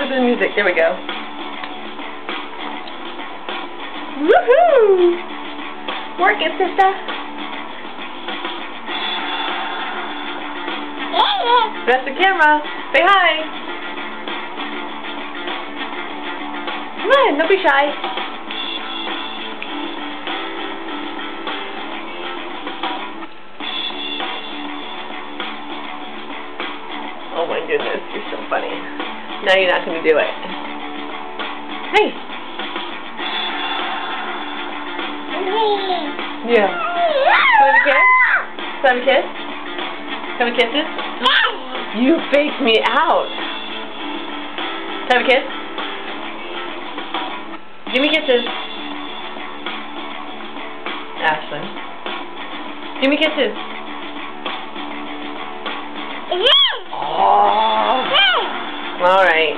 to the music. There we go. Woohoo! Work it, sister. That's the camera. Say hi. Come on, don't be shy. Oh my goodness, you're so funny. Now you're not going to do it. Hey. Yeah. Have a kiss? Have a kiss? Have a kisses? You faked me out. Have a kiss? Give me kisses. Ashlyn. Give me kisses. Oh. All right.